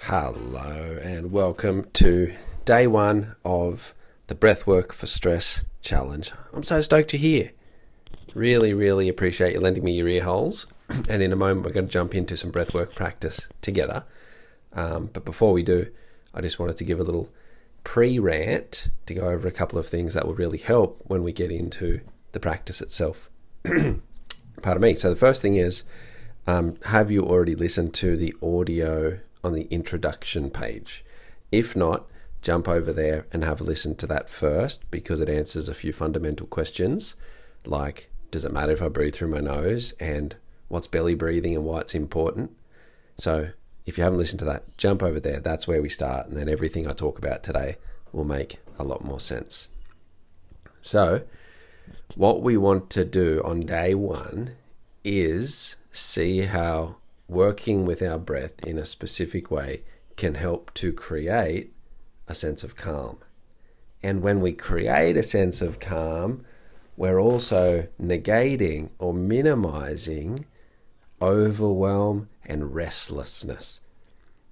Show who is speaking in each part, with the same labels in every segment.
Speaker 1: Hello and welcome to day one of the Breathwork for Stress Challenge. I'm so stoked you're here. Really appreciate you lending me your ear holes. And in a moment we're going to jump into some breathwork practice together. But before we do, I just wanted to give a little pre-rant to go over a couple of things that will really help when we get into the practice itself. Pardon me. So the first thing is, have you already listened to the audio on the introduction page? If not, jump over there and have a listen to that first, because it answers a few fundamental questions like, does it matter if I breathe through my nose, and what's belly breathing and why it's important? So if you haven't listened to that, jump over there. That's where we start, and then everything I talk about today will make a lot more sense. So what we want to do on day one is see how working with our breath in a specific way can help to create a sense of calm. And when we create a sense of calm, we're also negating or minimizing overwhelm and restlessness.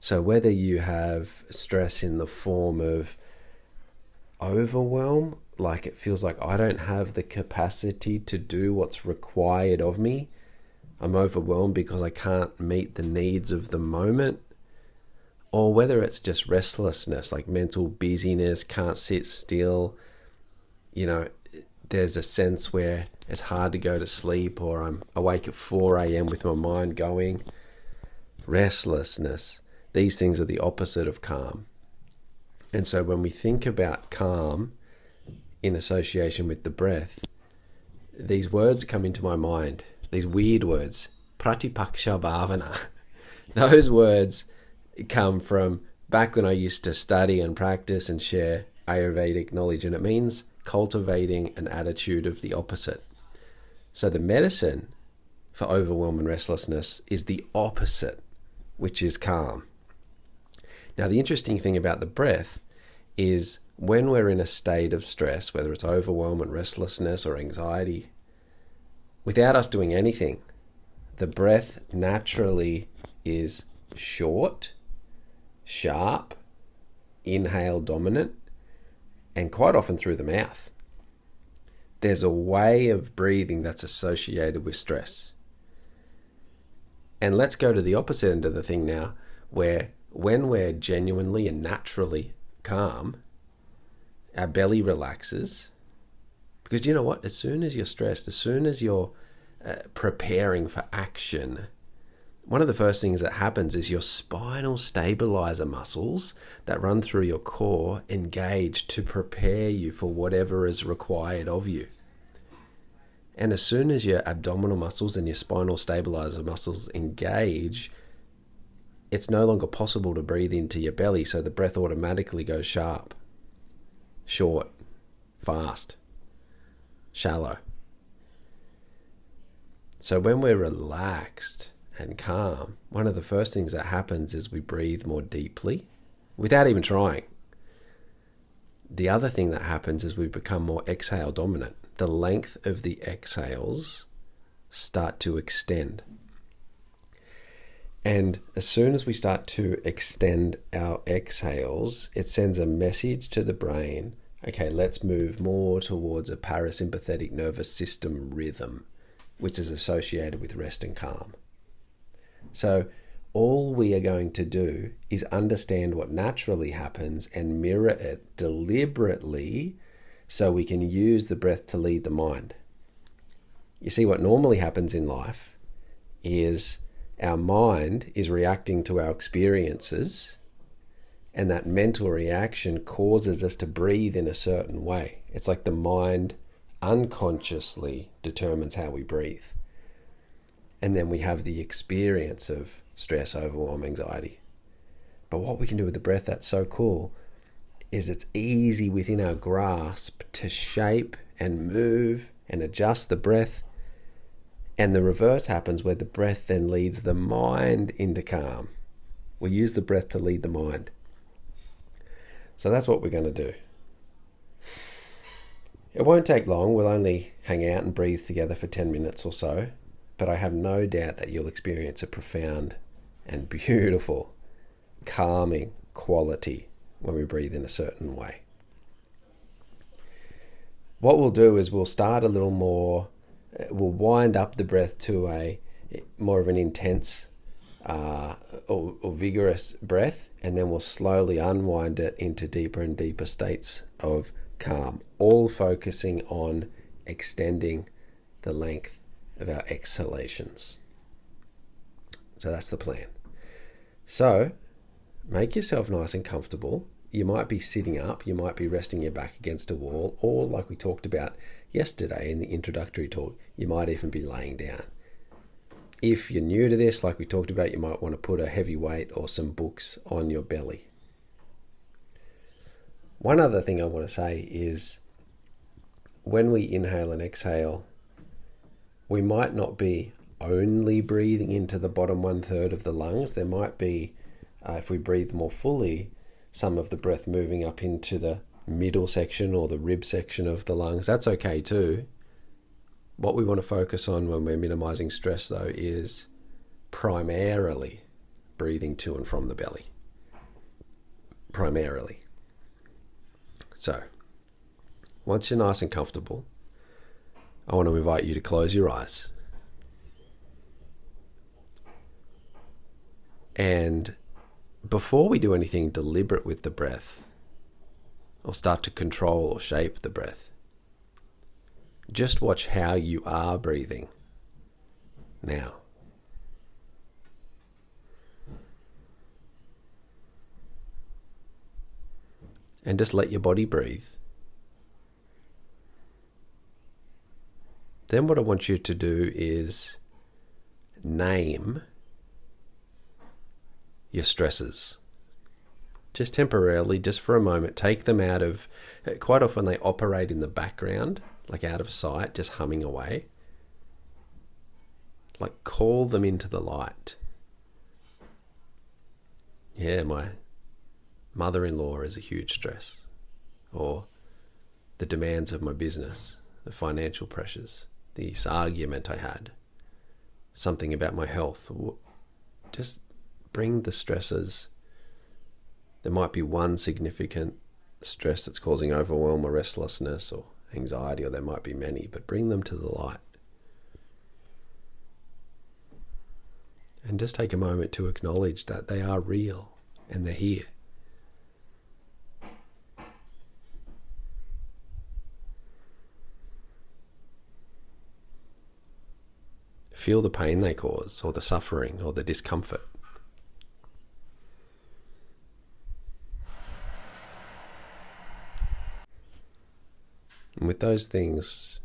Speaker 1: So whether you have stress in the form of overwhelm, like it feels like I don't have the capacity to do what's required of me, I'm overwhelmed because I can't meet the needs of the moment, or whether it's just restlessness, like mental busyness, can't sit still, there's a sense where it's hard to go to sleep, or I'm awake at 4 a.m. with my mind going. Restlessness, these things are the opposite of calm. And so when we think about calm in association with the breath, these words come into my mind. These weird words, pratipaksha bhavana. Those words come from back when I used to study and practice and share Ayurvedic knowledge, and it means cultivating an attitude of the opposite. So the medicine for overwhelm and restlessness is the opposite, which is calm. Now, the interesting thing about the breath is when we're in a state of stress, whether it's overwhelm and restlessness or anxiety, without us doing anything, the breath naturally is short, sharp, inhale dominant, and quite often through the mouth. There's a way of breathing that's associated with stress. And let's go to the opposite end of the thing now, where when we're genuinely and naturally calm, our belly relaxes. Because you know what? As soon as you're stressed, as soon as you're preparing for action, one of the first things that happens is your spinal stabilizer muscles that run through your core engage to prepare you for whatever is required of you. And as soon as your abdominal muscles and your spinal stabilizer muscles engage, it's no longer possible to breathe into your belly, so the breath automatically goes sharp, short, fast, shallow. So when we're relaxed and calm, one of the first things that happens is we breathe more deeply without even trying. The other thing that happens is we become more exhale dominant. The length of the exhales start to extend. And as soon as we start to extend our exhales, it sends a message to the brain, okay, let's move more towards a parasympathetic nervous system rhythm, which is associated with rest and calm. So all we are going to do is understand what naturally happens and mirror it deliberately so we can use the breath to lead the mind. You see, what normally happens in life is our mind is reacting to our experiences, and that mental reaction causes us to breathe in a certain way. It's like the mind unconsciously determines how we breathe. And then we have the experience of stress, overwhelm, anxiety. But what we can do with the breath that's so cool is it's easy within our grasp to shape and move and adjust the breath. And the reverse happens, where the breath then leads the mind into calm. We use the breath to lead the mind. So that's what we're going to do. It won't take long. We'll only hang out and breathe together for 10 minutes or so. But I have no doubt that you'll experience a profound and beautiful calming quality when we breathe in a certain way. What we'll do is we'll start a little more, we'll wind up the breath to a more of an intense or vigorous breath, and then we'll slowly unwind it into deeper and deeper states of calm, all focusing on extending the length of our exhalations. So that's the plan. So make yourself nice and comfortable. You might be sitting up, you might be resting your back against a wall, or like we talked about yesterday in the introductory talk, you might even be laying down. If you're new to this, like we talked about, you might want to put a heavy weight or some books on your belly. One other thing I want to say is when we inhale and exhale, we might not be only breathing into the bottom 1/3 of the lungs. There might be, if we breathe more fully, some of the breath moving up into the middle section or the rib section of the lungs. That's okay too. What we want to focus on when we're minimizing stress, though, is primarily breathing to and from the belly. Primarily. So, once you're nice and comfortable, I want to invite you to close your eyes. And before we do anything deliberate with the breath, or start to control or shape the breath, just watch how you are breathing now. And just let your body breathe. Then what I want you to do is name your stresses. Just temporarily, just for a moment, take them out of, quite often they operate in the background, like out of sight, just humming away. Like call them into the light. Yeah, my mother-in-law is a huge stress. Or the demands of my business, the financial pressures, this argument I had, something about my health. Just bring the stresses. There might be one significant stress that's causing overwhelm or restlessness or anxiety, or there might be many, but bring them to the light. And just take a moment to acknowledge that they are real and they're here. Feel the pain they cause, or the suffering, or the discomfort. And with those things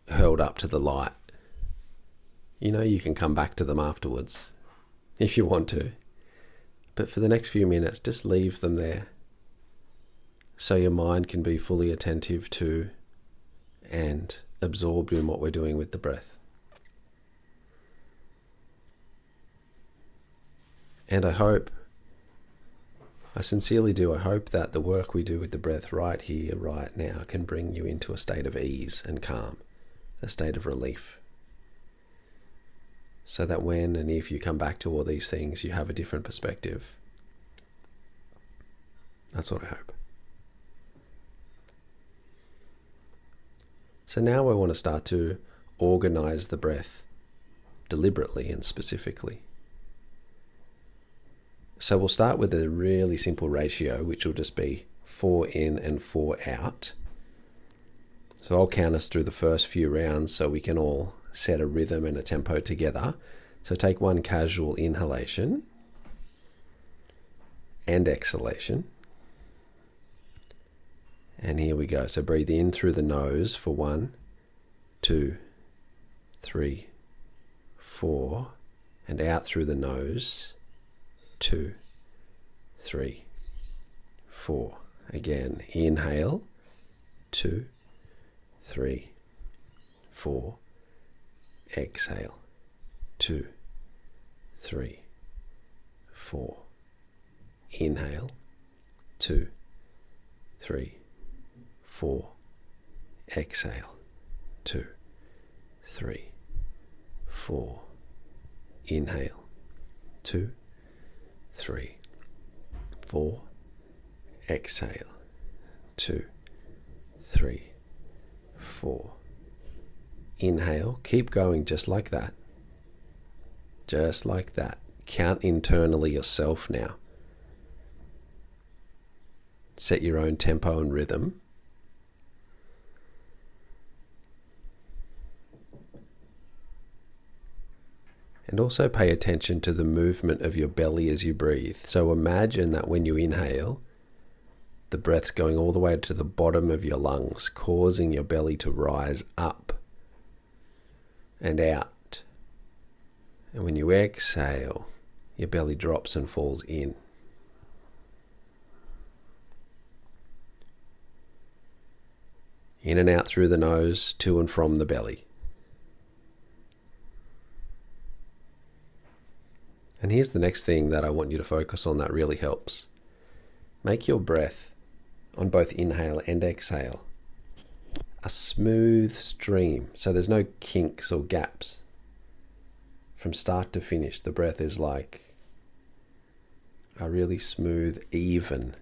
Speaker 1: hurled up to the light, you can come back to them afterwards if you want to. But for the next few minutes, just leave them there so your mind can be fully attentive to and absorbed in what we're doing with the breath. And I sincerely do, I hope that the work we do with the breath right here, right now, can bring you into a state of ease and calm, a state of relief. So that when and if you come back to all these things, you have a different perspective. That's what I hope. So now I want to start to organize the breath deliberately and specifically. So we'll start with a really simple ratio, which will just be 4 in and 4 out. So I'll count us through the first few rounds so we can all set a rhythm and a tempo together. So take one casual inhalation and exhalation. And here we go. So breathe in through the nose for 1, 2, 3, 4, and out through the nose. 2, 3, 4. Again, inhale. 2, 3, 4. Exhale. 2, 3, 4. Inhale. 2, 3, 4. Exhale. 2, 3, 4. Inhale. 2, 3, 4. Exhale. 2, 3, 4. Inhale. Keep going just like that. Just like that. Count internally yourself now. Set your own tempo and rhythm. And also pay attention to the movement of your belly as you breathe. So imagine that when you inhale, the breath's going all the way to the bottom of your lungs, causing your belly to rise up and out. And when you exhale, your belly drops and falls in. In and out through the nose, to and from the belly. And here's the next thing that I want you to focus on that really helps. Make your breath on both inhale and exhale a smooth stream, so there's no kinks or gaps. From start to finish, the breath is like a really smooth, even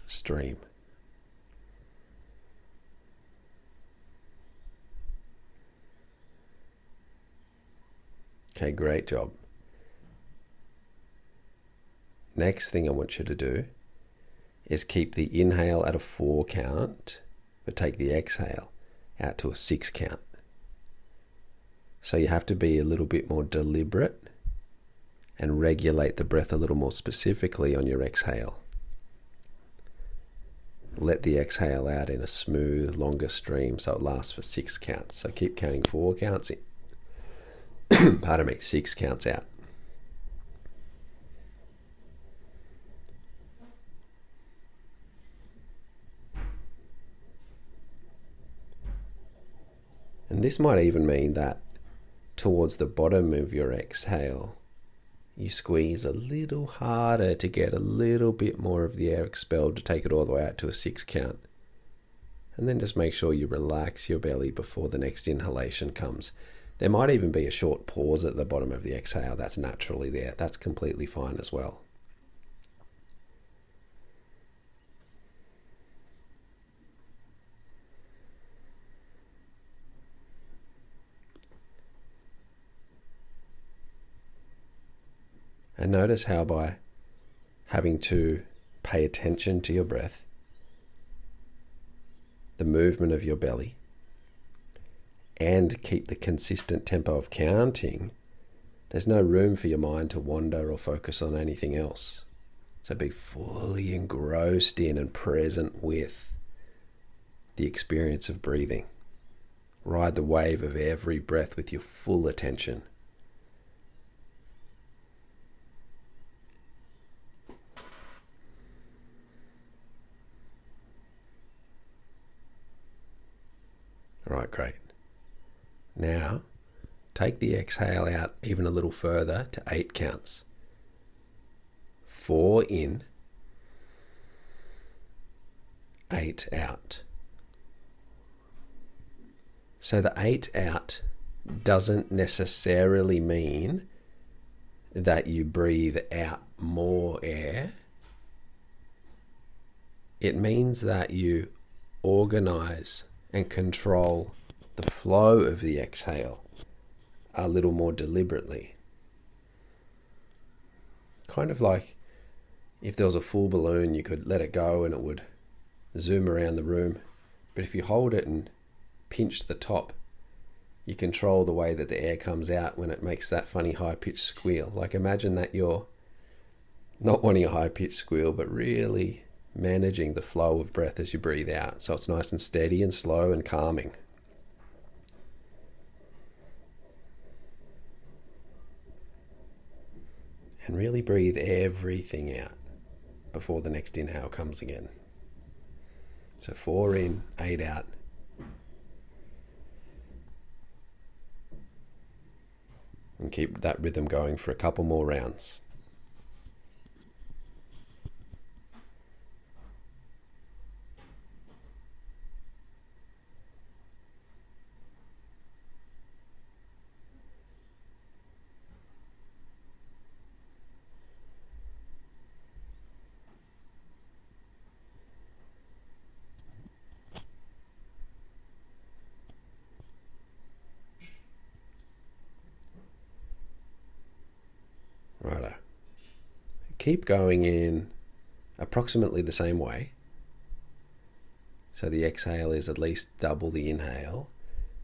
Speaker 1: stream. Okay, great job. Next thing I want you to do is keep the inhale at a 4 count, but take the exhale out to a 6 count. So you have to be a little bit more deliberate and regulate the breath a little more specifically on your exhale. Let the exhale out in a smooth, longer stream so it lasts for 6 counts. So keep counting 4 counts in. 6 counts out. And this might even mean that towards the bottom of your exhale, you squeeze a little harder to get a little bit more of the air expelled to take it all the way out to a 6 count. And then just make sure you relax your belly before the next inhalation comes. There might even be a short pause at the bottom of the exhale. That's naturally there. That's completely fine as well. And notice how by having to pay attention to your breath, the movement of your belly, and keep the consistent tempo of counting, there's no room for your mind to wander or focus on anything else. So be fully engrossed in and present with the experience of breathing. Ride the wave of every breath with your full attention. All right, great. Now, take the exhale out even a little further to 8 counts. 4 in, 8 out. So the 8 out doesn't necessarily mean that you breathe out more air. It means that you organize and control the flow of the exhale a little more deliberately. Kind of like if there was a full balloon, you could let it go and it would zoom around the room. But if you hold it and pinch the top, you control the way that the air comes out when it makes that funny high-pitched squeal. Like imagine that you're not wanting a high-pitched squeal, but really managing the flow of breath as you breathe out. So it's nice and steady and slow and calming. And really breathe everything out before the next inhale comes again. So 4 in, 8 out. And keep that rhythm going for a couple more rounds. keep going in approximately the same way. So the exhale is at least double the inhale,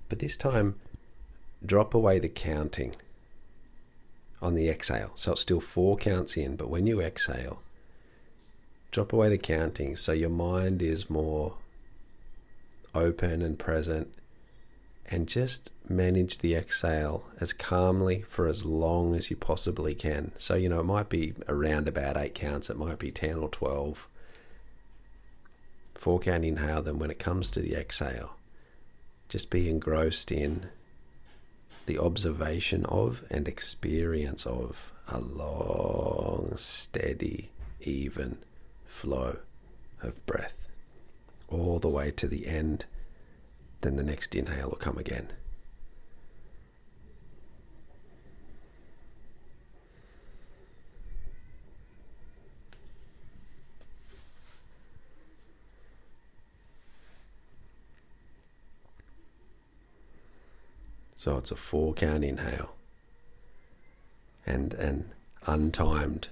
Speaker 1: but this time drop away the counting on the exhale. So it's still 4 counts in, but when you exhale, drop away the counting so your mind is more open and present, and just manage the exhale as calmly for as long as you possibly can. So, it might be around about 8 counts, it might be 10 or 12. 4 count inhale, then when it comes to the exhale, just be engrossed in the observation of and experience of a long, steady, even flow of breath all the way to the end. Then the next inhale will come again. So it's a 4 count inhale and an untimed,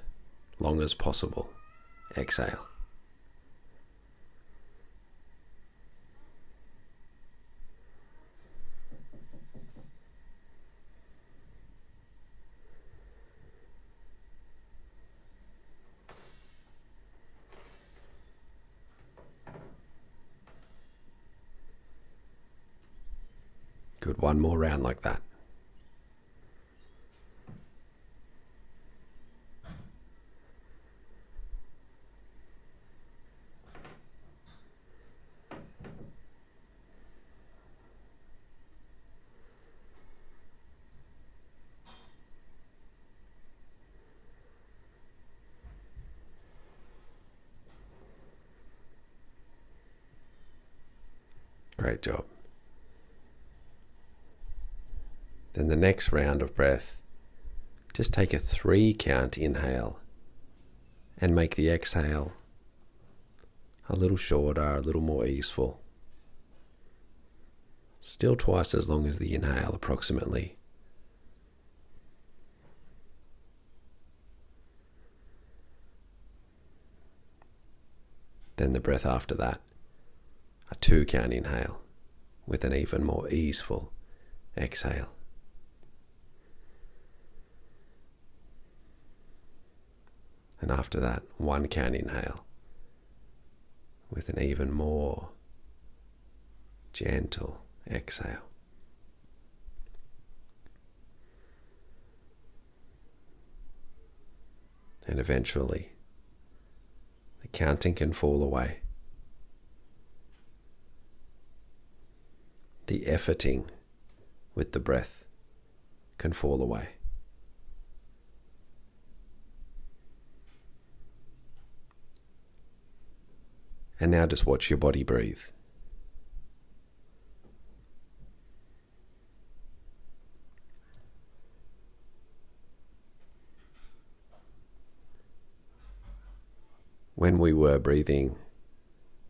Speaker 1: long as possible, exhale. Good, one more round like that. Great job. Then the next round of breath, just take a 3 count inhale and make the exhale a little shorter, a little more easeful. Still twice as long as the inhale, approximately. Then the breath after that, a 2 count inhale with an even more easeful exhale. And after that, 1 count inhale with an even more gentle exhale. And eventually, the counting can fall away. The efforting with the breath can fall away. And now just watch your body breathe. When we were breathing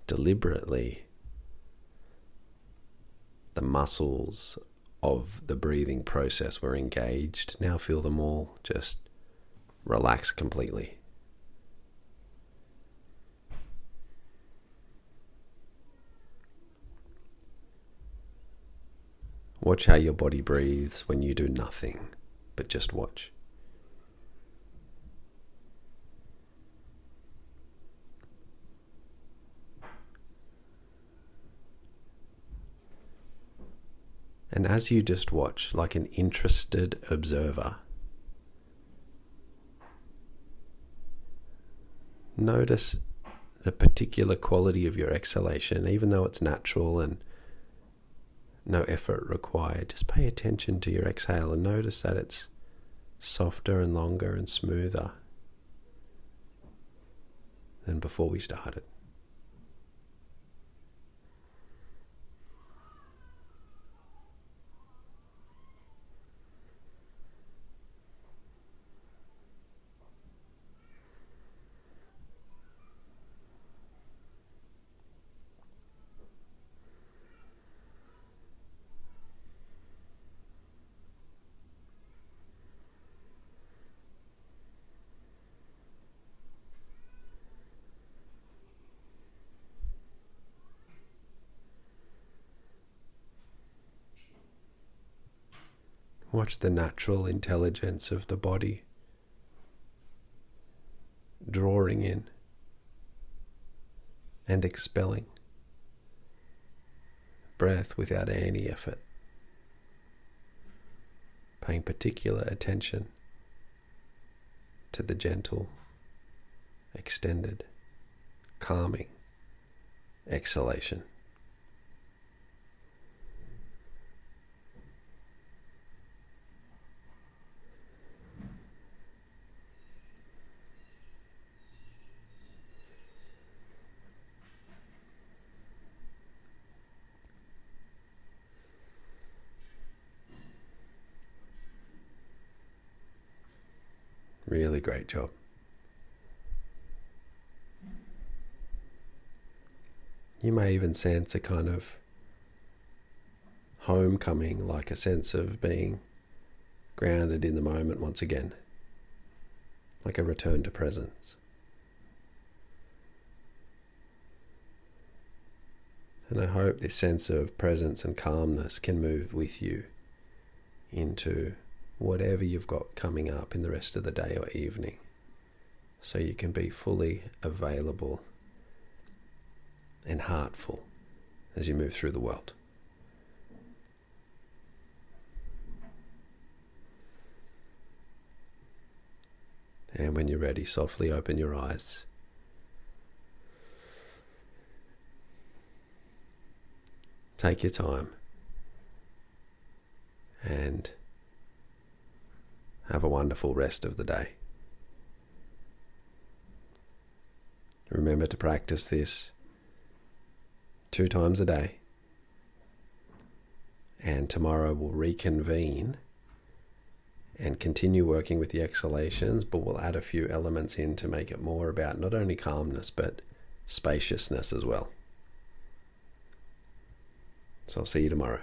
Speaker 1: deliberately, the muscles of the breathing process were engaged. Now feel them all just relax completely. Watch how your body breathes when you do nothing, but just watch. And as you just watch, like an interested observer, notice the particular quality of your exhalation, even though it's natural and no effort required. Just pay attention to your exhale and notice that it's softer and longer and smoother than before we started. Watch the natural intelligence of the body drawing in and expelling breath without any effort. Paying particular attention to the gentle, extended, calming exhalation. Really great job. You may even sense a kind of homecoming, like a sense of being grounded in the moment once again, like a return to presence. And I hope this sense of presence and calmness can move with you into whatever you've got coming up in the rest of the day or evening, so you can be fully available and heartful as you move through the world. And when you're ready, softly open your eyes. Take your time and have a wonderful rest of the day. Remember to practice this 2 times a day, and tomorrow we'll reconvene and continue working with the exhalations, but we'll add a few elements in to make it more about not only calmness but spaciousness as well. So I'll see you tomorrow.